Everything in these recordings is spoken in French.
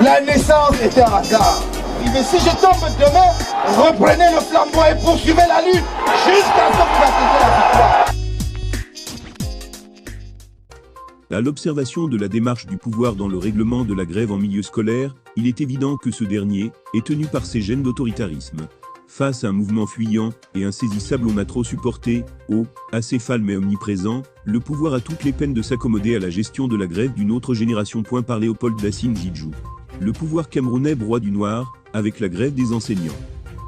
La naissance était un hasard. Il dit, si je tombe demain, reprenez le flambeau et poursuivez la lutte jusqu'à ce que vous atteigniez la victoire. À l'observation de la démarche du pouvoir dans le règlement de la grève en milieu scolaire, il est évident que ce dernier est tenu par ses gènes d'autoritarisme. Face à un mouvement fuyant et insaisissable on a trop supporté, acéphale mais omniprésent, le pouvoir a toutes les peines de s'accommoder à la gestion de la grève d'une autre génération. Par Léopold Dassine Djidjou. Le pouvoir camerounais broie du noir, avec la grève des enseignants.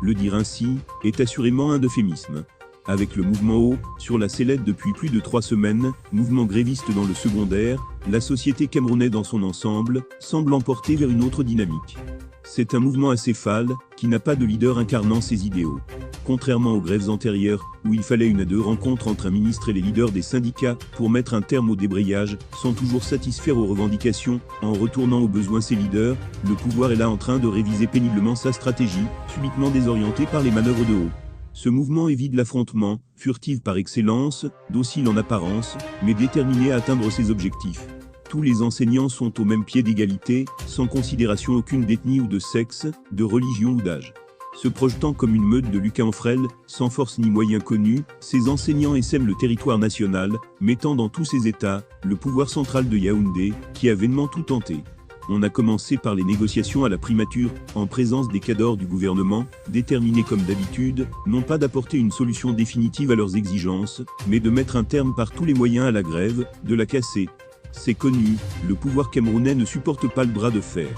Le dire ainsi, est assurément un euphémisme. Avec le mouvement O, sur la sellette depuis plus de 3 semaines, mouvement gréviste dans le secondaire, la société camerounaise dans son ensemble, semble emporter vers une autre dynamique. C'est un mouvement acéphale, qui n'a pas de leader incarnant ses idéaux. Contrairement aux grèves antérieures, où il fallait 1 à 2 rencontres entre un ministre et les leaders des syndicats, pour mettre un terme au débrayage, sans toujours satisfaire aux revendications, en retournant aux besoins ses leaders, le pouvoir est là en train de réviser péniblement sa stratégie, subitement désorientée par les manœuvres de haut. Ce mouvement évite l'affrontement, furtif par excellence, docile en apparence, mais déterminé à atteindre ses objectifs. Tous les enseignants sont au même pied d'égalité, sans considération aucune d'ethnie ou de sexe, de religion ou d'âge. Se projetant comme une meute de Lucas en frêle, sans force ni moyens connus, ces enseignants essaiment le territoire national, mettant dans tous ses états, le pouvoir central de Yaoundé, qui a vainement tout tenté. On a commencé par les négociations à la primature, en présence des cadors du gouvernement, déterminés comme d'habitude, non pas d'apporter une solution définitive à leurs exigences, mais de mettre un terme par tous les moyens à la grève, de la casser. C'est connu, le pouvoir camerounais ne supporte pas le bras de fer.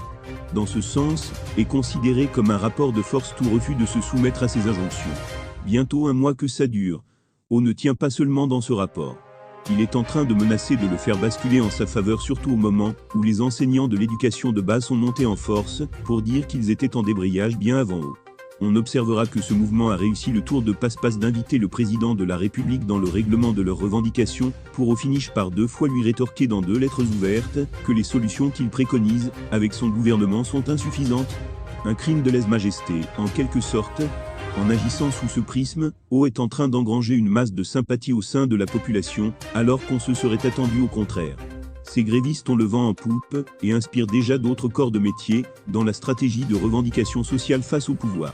Dans ce sens, est considéré comme un rapport de force tout refus de se soumettre à ses injonctions. Bientôt 1 mois que ça dure. On ne tient pas seulement dans ce rapport. Il est en train de menacer de le faire basculer en sa faveur, surtout au moment où les enseignants de l'éducation de base sont montés en force pour dire qu'ils étaient en débrayage bien avant eux. On observera que ce mouvement a réussi le tour de passe-passe d'inviter le président de la République dans le règlement de leurs revendications, pour au finish par 2 fois lui rétorquer dans 2 lettres ouvertes que les solutions qu'il préconise, avec son gouvernement, sont insuffisantes. Un crime de lèse-majesté, en quelque sorte. En agissant sous ce prisme, O est en train d'engranger une masse de sympathie au sein de la population, alors qu'on se serait attendu au contraire. Ces grévistes ont le vent en poupe, et inspirent déjà d'autres corps de métier, dans la stratégie de revendication sociale face au pouvoir.